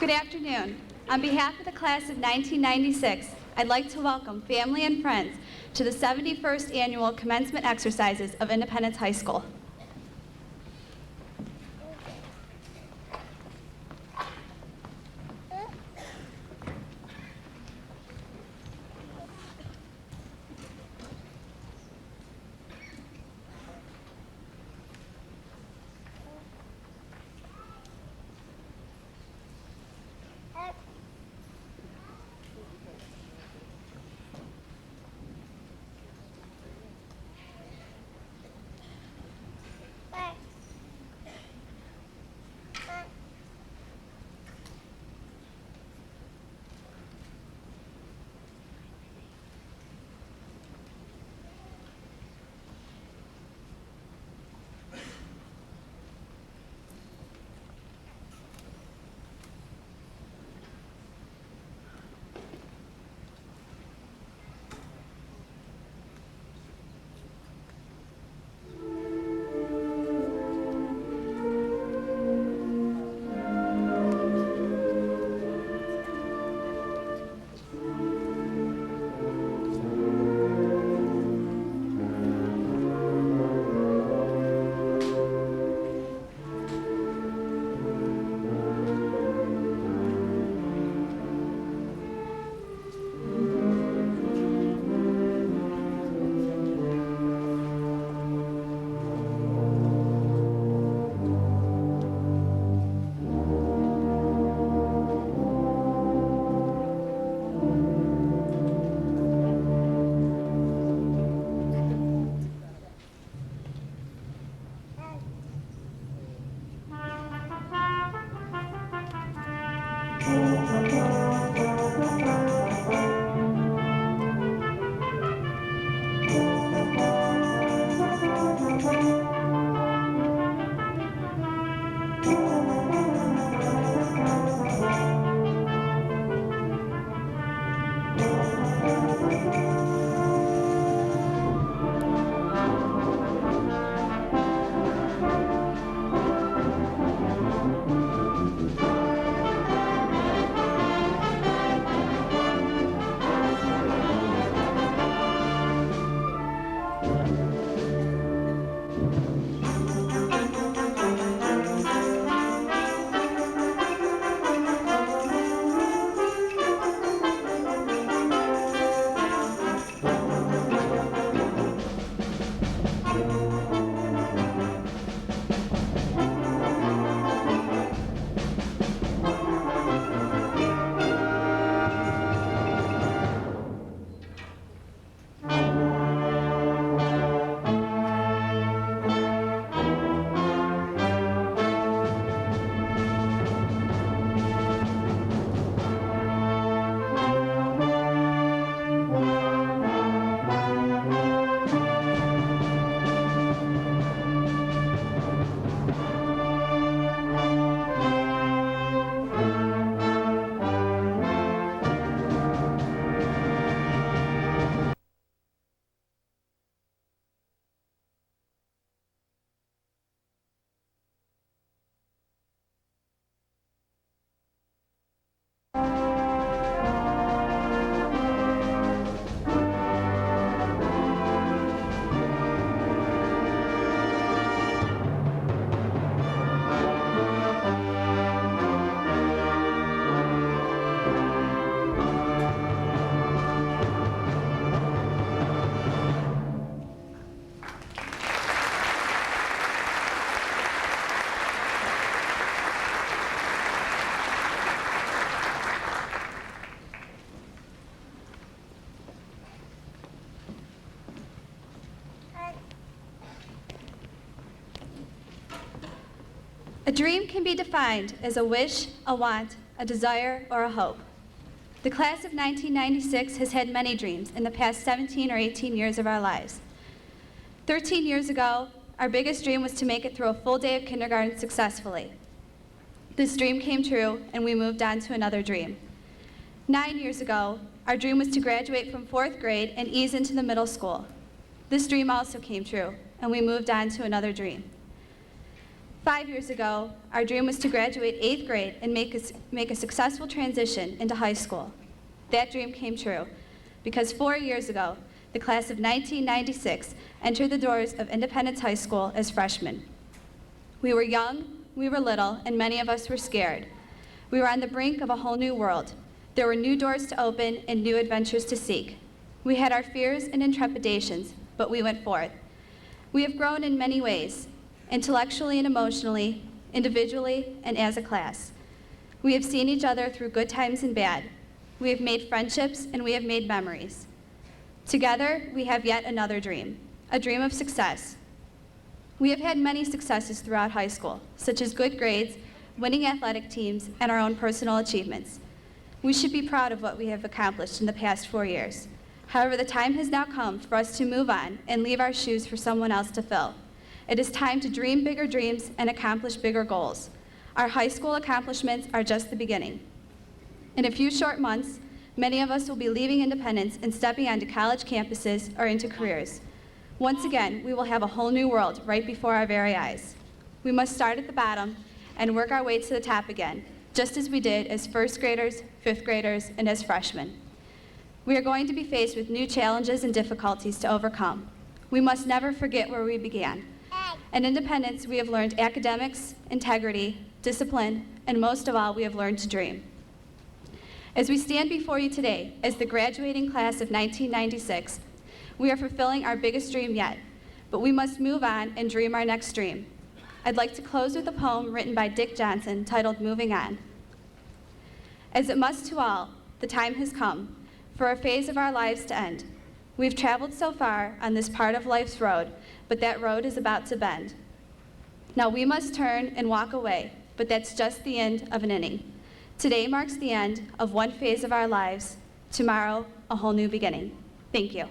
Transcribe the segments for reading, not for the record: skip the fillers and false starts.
Good afternoon. On behalf of the class of 1996, I'd like to welcome family and friends to the 71st Annual Commencement Exercises of Independence High School. A dream can be defined as a wish, a want, a desire, or a hope. The class of 1996 has had many dreams in the past 17 or 18 years of our lives. 13 years ago, our biggest dream was to make it through a full day of kindergarten successfully. This dream came true, and we moved on to another dream. 9 years ago, our dream was to graduate from 4th grade and ease into the middle school. This dream also came true, and we moved on to another dream. 5 years ago, our dream was to graduate 8th grade and make a successful transition into high school. That dream came true because 4 years ago, the class of 1996 entered the doors of Independence High School as freshmen. We were young, we were little, and many of us were scared. We were on the brink of a whole new world. There were new doors to open and new adventures to seek. We had our fears and intrepidations, but we went forth. We have grown in many ways, intellectually and emotionally, individually and as a class. We have seen each other through good times and bad. We have made friendships and we have made memories. Together, we have yet another dream, a dream of success. We have had many successes throughout high school, such as good grades, winning athletic teams, and our own personal achievements. We should be proud of what we have accomplished in the past 4 years. However, the time has now come for us to move on and leave our shoes for someone else to fill. It is time to dream bigger dreams and accomplish bigger goals. Our high school accomplishments are just the beginning. In a few short months, many of us will be leaving Independence and stepping onto college campuses or into careers. Once again, we will have a whole new world right before our very eyes. We must start at the bottom and work our way to the top again, just as we did as first graders, fifth graders, and as freshmen. We are going to be faced with new challenges and difficulties to overcome. We must never forget where we began. At Independence, we have learned academics, integrity, discipline, and most of all, we have learned to dream. As we stand before you today as the graduating class of 1996, we are fulfilling our biggest dream yet, but we must move on and dream our next dream. I'd like to close with a poem written by Dick Johnson titled Moving On. As it must to all, the time has come for a phase of our lives to end. We've traveled so far on this part of life's road, but that road is about to bend. Now we must turn and walk away, but that's just the end of an inning. Today marks the end of one phase of our lives. Tomorrow, a whole new beginning. Thank you.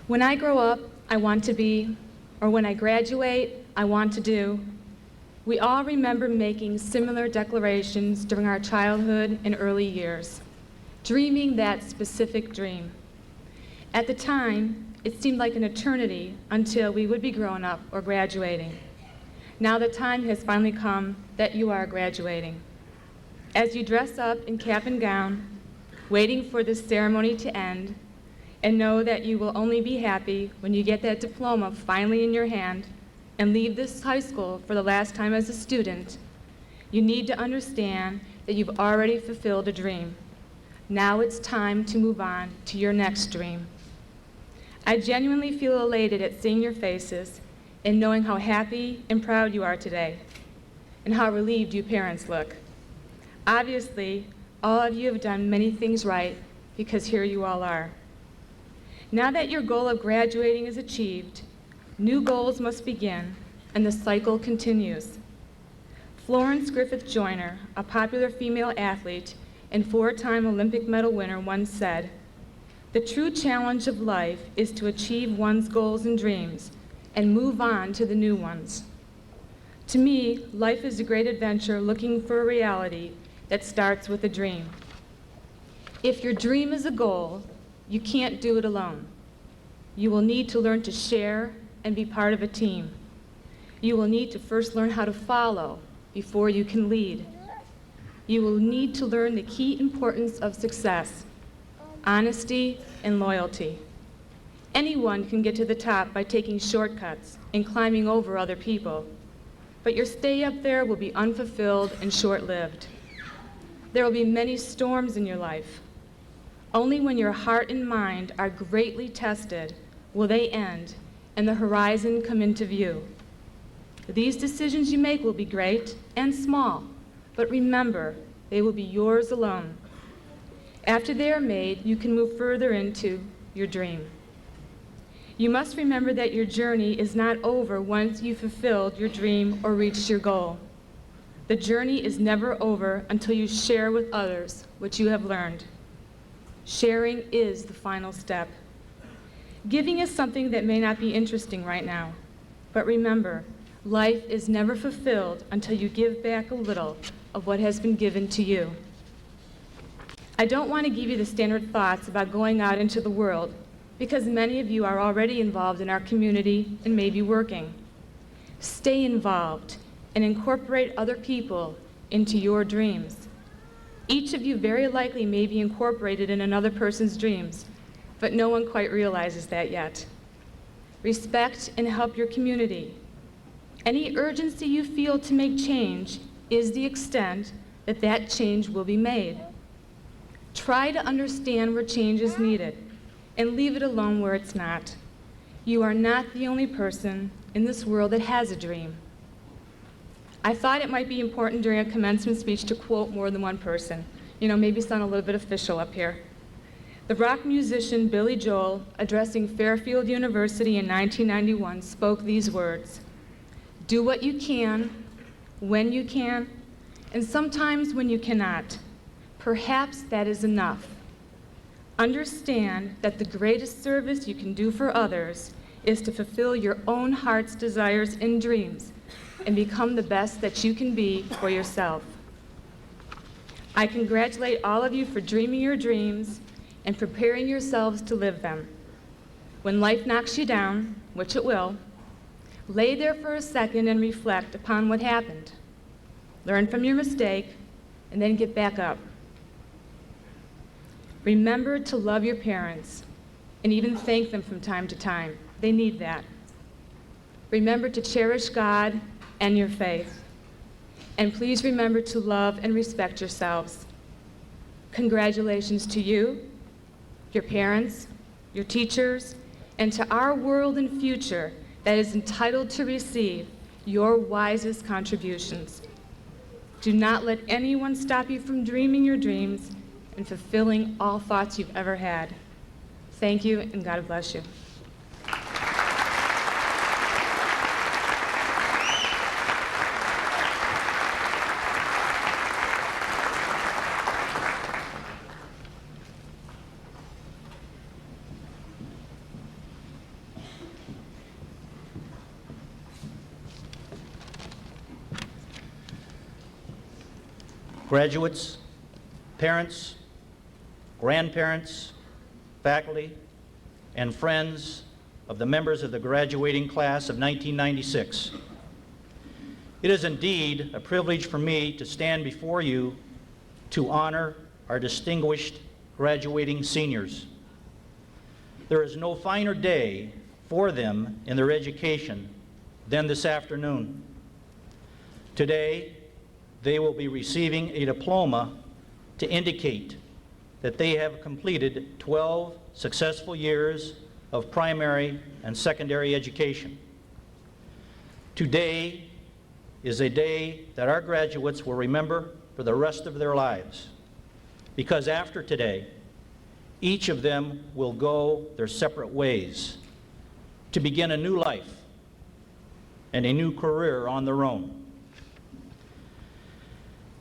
When I grow up, I want to be, or when I graduate, I want to do. We all remember making similar declarations during our childhood and early years, dreaming that specific dream. At the time, it seemed like an eternity until we would be grown up or graduating. Now the time has finally come that you are graduating. As you dress up in cap and gown, waiting for this ceremony to end, and know that you will only be happy when you get that diploma finally in your hand and leave this high school for the last time as a student, you need to understand that you've already fulfilled a dream. Now it's time to move on to your next dream. I genuinely feel elated at seeing your faces and knowing how happy and proud you are today, and how relieved you parents look. Obviously, all of you have done many things right, because here you all are. Now that your goal of graduating is achieved, new goals must begin, and the cycle continues. Florence Griffith Joyner, a popular female athlete and 4-time Olympic medal winner, once said, "The true challenge of life is to achieve one's goals and dreams and move on to the new ones." To me, life is a great adventure looking for a reality that starts with a dream. If your dream is a goal, you can't do it alone. You will need to learn to share and be part of a team. You will need to first learn how to follow before you can lead. You will need to learn the key importance of success, honesty, and loyalty. Anyone can get to the top by taking shortcuts and climbing over other people, but your stay up there will be unfulfilled and short-lived. There will be many storms in your life. Only when your heart and mind are greatly tested will they end and the horizon come into view. These decisions you make will be great and small, but remember, they will be yours alone. After they are made, you can move further into your dream. You must remember that your journey is not over once you've fulfilled your dream or reached your goal. The journey is never over until you share with others what you have learned. Sharing is the final step. Giving is something that may not be interesting right now, but remember, life is never fulfilled until you give back a little of what has been given to you. I don't want to give you the standard thoughts about going out into the world, because many of you are already involved in our community and may be working. Stay involved and incorporate other people into your dreams. Each of you very likely may be incorporated in another person's dreams, but no one quite realizes that yet. Respect and help your community. Any urgency you feel to make change is the extent that that change will be made. Try to understand where change is needed and leave it alone where it's not. You are not the only person in this world that has a dream. I thought it might be important during a commencement speech to quote more than one person. Maybe sound a little bit official up here. The rock musician Billy Joel, addressing Fairfield University in 1991, spoke these words: "Do what you can, when you can, and sometimes when you cannot. Perhaps that is enough. Understand that the greatest service you can do for others is to fulfill your own heart's desires and dreams and become the best that you can be for yourself." I congratulate all of you for dreaming your dreams and preparing yourselves to live them. When life knocks you down, which it will, lay there for a second and reflect upon what happened. Learn from your mistake, and then get back up. Remember to love your parents and even thank them from time to time. They need that. Remember to cherish God and your faith. And please remember to love and respect yourselves. Congratulations to you, your parents, your teachers, and to our world and future that is entitled to receive your wisest contributions. Do not let anyone stop you from dreaming your dreams and fulfilling all thoughts you've ever had. Thank you, and God bless you. Graduates, parents, grandparents, faculty, and friends of the members of the graduating class of 1996. It is indeed a privilege for me to stand before you to honor our distinguished graduating seniors. There is no finer day for them in their education than this afternoon. Today, they will be receiving a diploma to indicate that they have completed 12 successful years of primary and secondary education. Today is a day that our graduates will remember for the rest of their lives, because after today, each of them will go their separate ways to begin a new life and a new career on their own.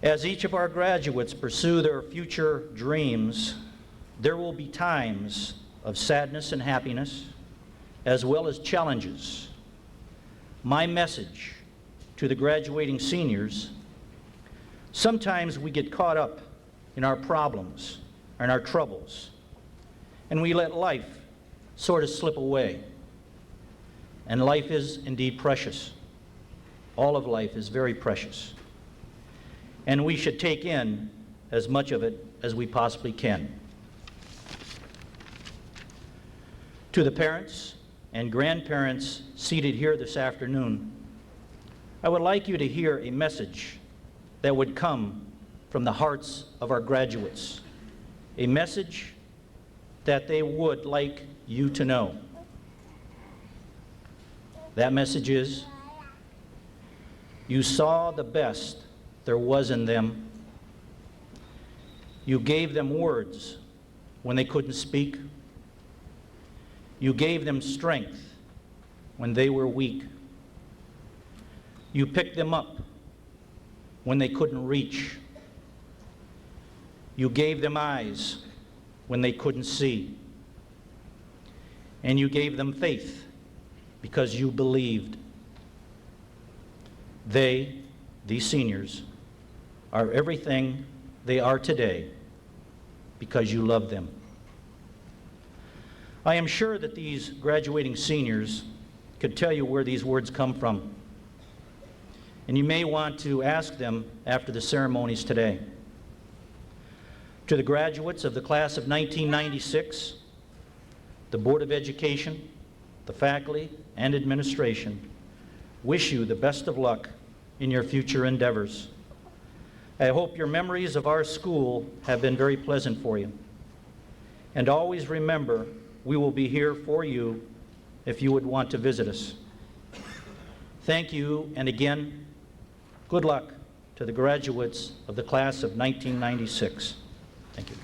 As each of our graduates pursue their future dreams, there will be times of sadness and happiness, as well as challenges. My message to the graduating seniors: sometimes we get caught up in our problems and our troubles, and we let life sort of slip away. And life is indeed precious. All of life is very precious. And we should take in as much of it as we possibly can. To the parents and grandparents seated here this afternoon, I would like you to hear a message that would come from the hearts of our graduates, a message that they would like you to know. That message is, you saw the best there was in them. You gave them words when they couldn't speak. You gave them strength when they were weak. You picked them up when they couldn't reach. You gave them eyes when they couldn't see. And you gave them faith because you believed. They, these seniors, are everything they are today because you love them. I am sure that these graduating seniors could tell you where these words come from, and you may want to ask them after the ceremonies today. To the graduates of the class of 1996, the Board of Education, the faculty, and administration wish you the best of luck in your future endeavors. I hope your memories of our school have been very pleasant for you. And always remember, we will be here for you if you would want to visit us. Thank you, and again, good luck to the graduates of the class of 1996. Thank you.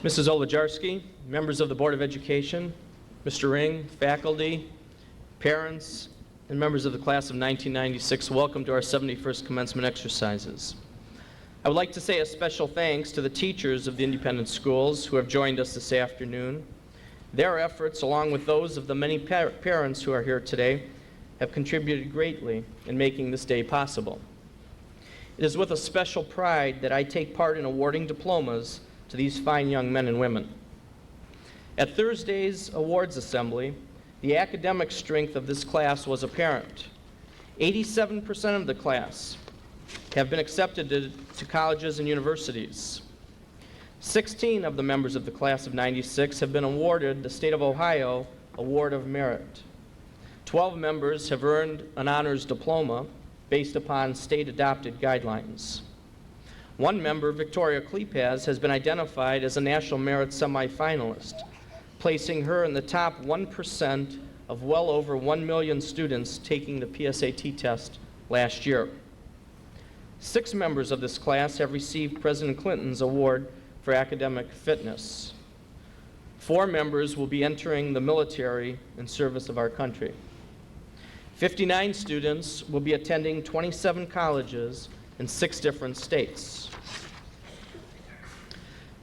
Mrs. Olajarski, members of the Board of Education, Mr. Ring, faculty, parents, and members of the class of 1996, welcome to our 71st commencement exercises. I would like to say a special thanks to the teachers of the independent schools who have joined us this afternoon. Their efforts, along with those of the many parents who are here today, have contributed greatly in making this day possible. It is with a special pride that I take part in awarding diplomas to these fine young men and women. At Thursday's awards assembly, the academic strength of this class was apparent. 87% of the class have been accepted to colleges and universities. 16 of the members of the class of 96 have been awarded the State of Ohio Award of Merit. 12 members have earned an honors diploma based upon state-adopted guidelines. One member, Victoria Klepaz, has been identified as a National Merit semifinalist, placing her in the top 1% of well over 1 million students taking the PSAT test last year. 6 members of this class have received President Clinton's Award for Academic Fitness. 4 members will be entering the military in service of our country. 59 students will be attending 27 colleges in 6 different states.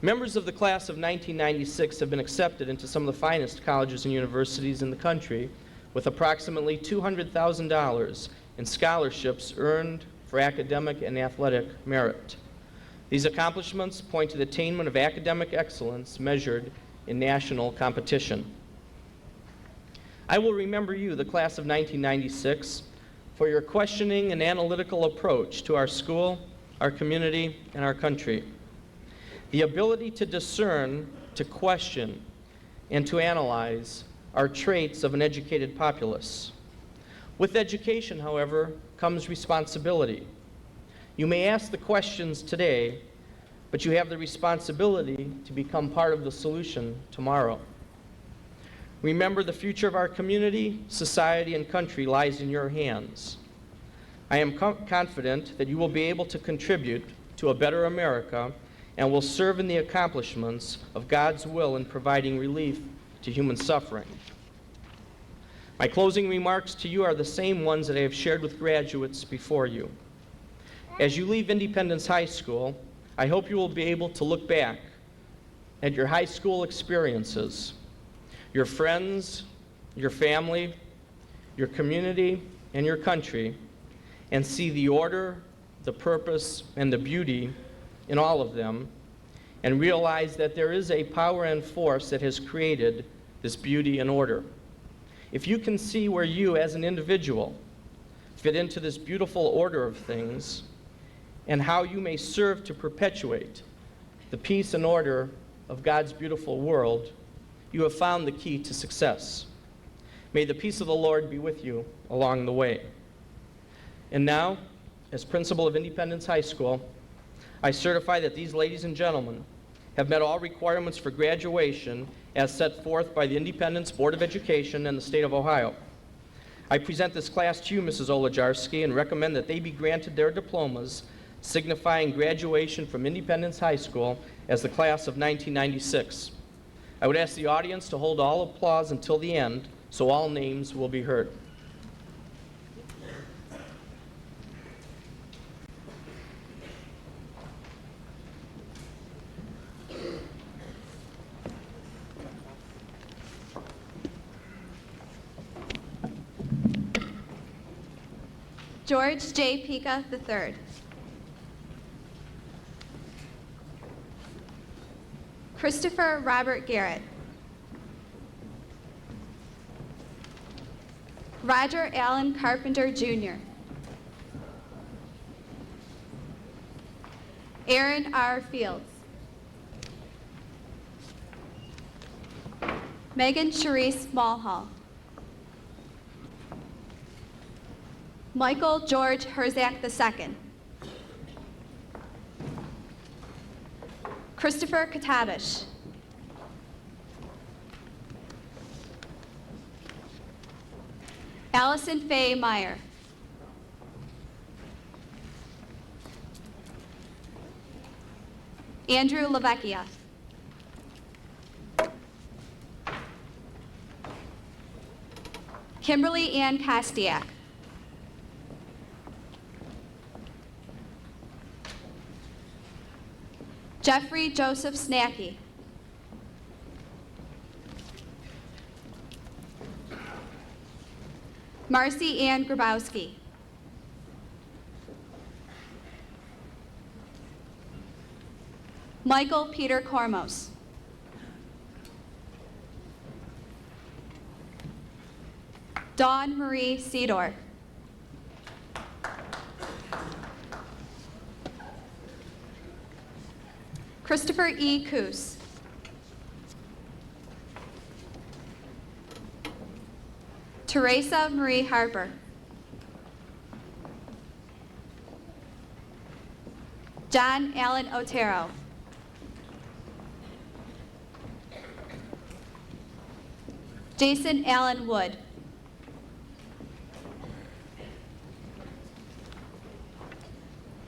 Members of the class of 1996 have been accepted into some of the finest colleges and universities in the country, with approximately $200,000 in scholarships earned for academic and athletic merit. These accomplishments point to the attainment of academic excellence measured in national competition. I will remember you, the class of 1996, for your questioning and analytical approach to our school, our community, and our country. The ability to discern, to question, and to analyze are traits of an educated populace. With education, however, comes responsibility. You may ask the questions today, but you have the responsibility to become part of the solution tomorrow. Remember, the future of our community, society, and country lies in your hands. I am confident that you will be able to contribute to a better America and will serve in the accomplishments of God's will in providing relief to human suffering. My closing remarks to you are the same ones that I have shared with graduates before you. As you leave Independence High School, I hope you will be able to look back at your high school experiences, your friends, your family, your community, and your country, and see the order, the purpose, and the beauty in all of them, and realize that there is a power and force that has created this beauty and order. If you can see where you, as an individual, fit into this beautiful order of things, and how you may serve to perpetuate the peace and order of God's beautiful world, you have found the key to success. May the peace of the Lord be with you along the way. And now, as principal of Independence High School, I certify that these ladies and gentlemen have met all requirements for graduation as set forth by the Independence Board of Education and the state of Ohio. I present this class to you, Mrs. Olajarski, and recommend that they be granted their diplomas signifying graduation from Independence High School as the class of 1996. I would ask the audience to hold all applause until the end, so all names will be heard. George J. Pica III. Christopher Robert Garrett. Roger Allen Carpenter, Jr. Aaron R. Fields. Megan Charisse Mulhall. Michael George Herzak II. Christopher Katabish. Allison Faye Meyer. Andrew Lavecchia. Kimberly Ann Kostiak. Jeffrey Joseph Snacky. Marcy Ann Grabowski. Michael Peter Kormos. Dawn Marie Sedor. Christopher E. Coos. Teresa Marie Harper. John Allen Otero. Jason Allen Wood.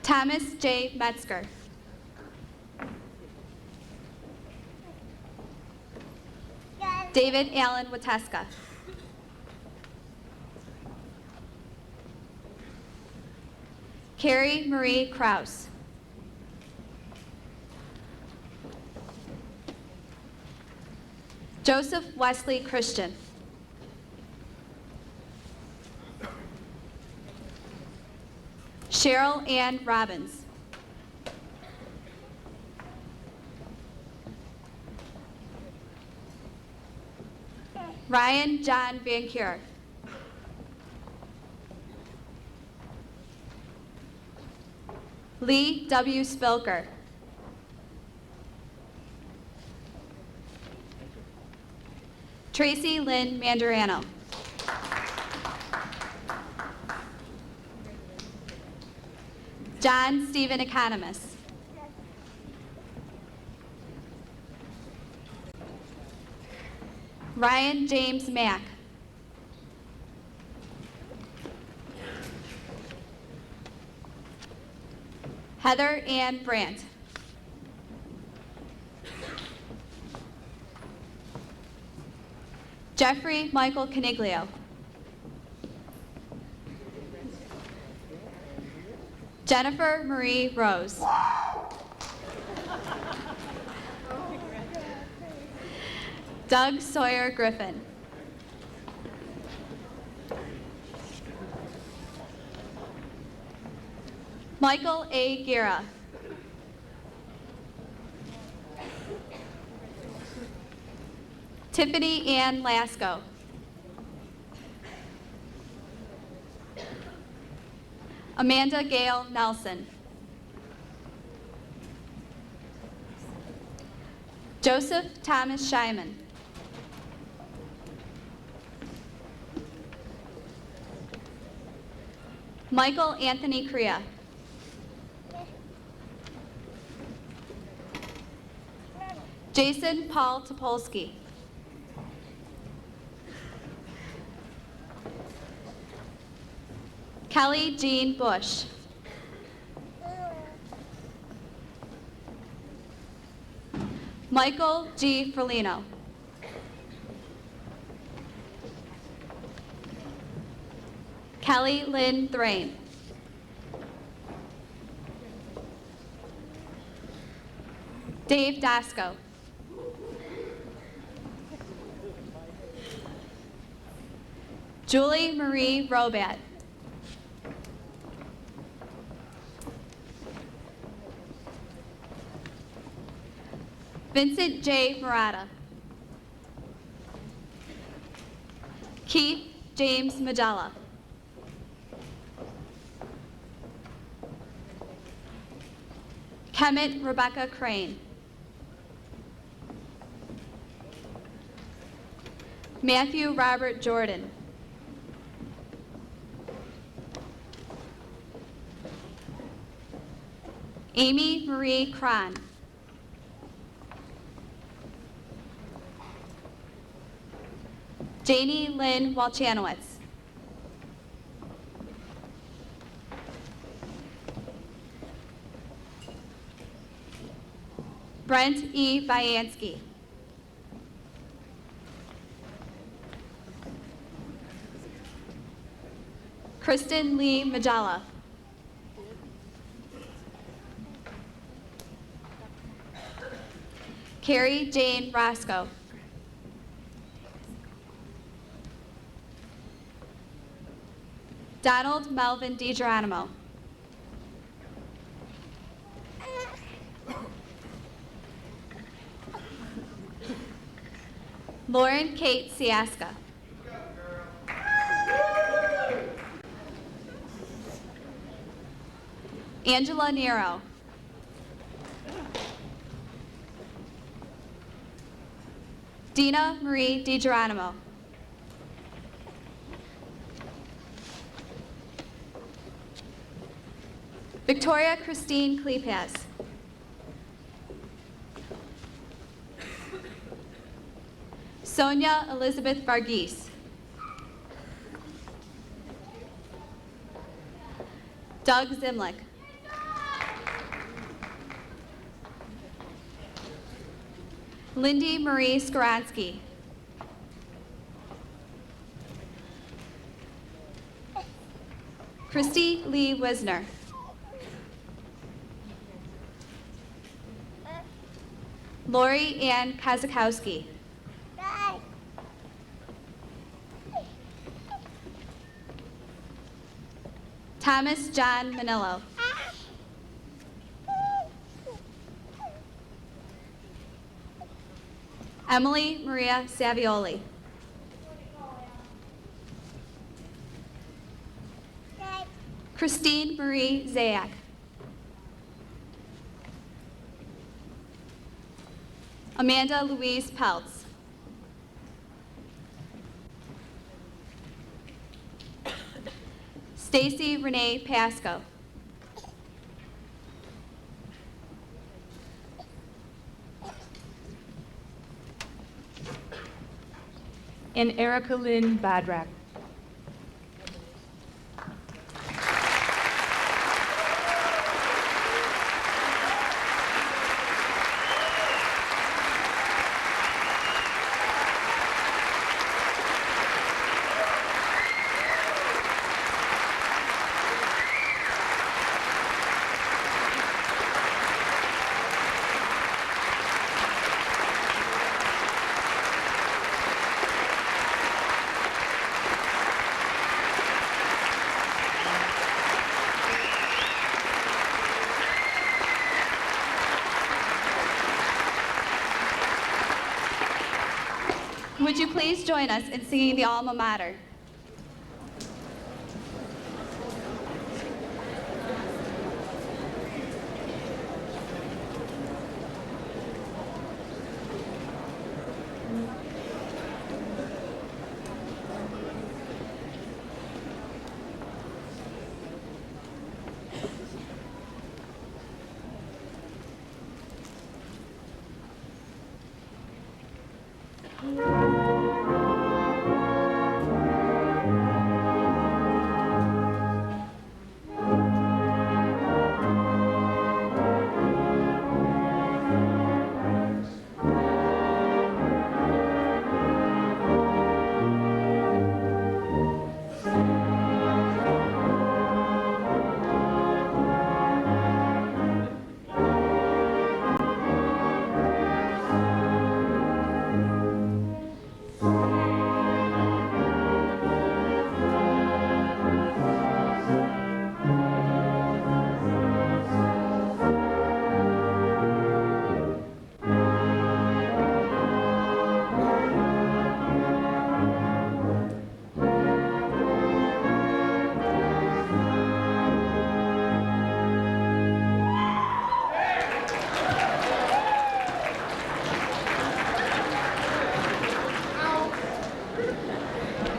Thomas J. Metzger. David Allen Wateska. Carrie Marie Kraus. Joseph Wesley Christian. Cheryl Ann Robbins. Ryan John Van Cure. Lee W. Spilker. Tracy Lynn Mandarano. John Stephen Economist. Ryan James Mack. Heather Ann Brandt. Jeffrey Michael Caniglio. Jennifer Marie Rose. Doug Sawyer Griffin. Michael A. Guerra. Tiffany Ann Lasco. Amanda Gail Nelson. Joseph Thomas Scheiman. Michael Anthony Crea. Jason Paul Topolsky. Kelly Jean Bush. Michael G. Ferlino. Kelly Lynn Thrain. Dave Dasco. Julie Marie Robat. Vincent J. Murata. Keith James Magella. Kemet Rebecca Crane. Matthew Robert Jordan. Amy Marie Cron. Janie Lynn Walchanowitz. Brent E. Viansky. Kristen Lee Majala. Carrie Jane Roscoe. Donald Melvin DiGeronimo. Lauren Kate Siaska. Angela Nero. Dina Marie DiGeronimo. Victoria Christine Klepas. Sonia Elizabeth Varghese. Doug Zimlick. Lindy Marie Skaransky. Christy Lee Wisner. Lori Ann Kozakowski. Thomas John Manillo. Emily Maria Savioli. Christine Marie Zayak. Amanda Louise Peltz. Stacy Renee Pasco. And Erica Lynn Badrak. Would you please join us in singing the alma mater?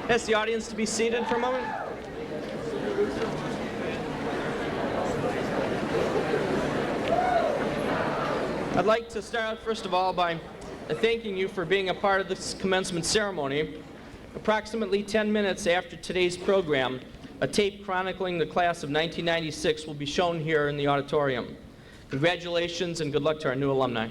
Ask the audience to be seated for a moment. I'd like to start out first of all by thanking you for being a part of this commencement ceremony. Approximately 10 minutes after today's program, a tape chronicling the class of 1996 will be shown here in the auditorium. Congratulations and good luck to our new alumni.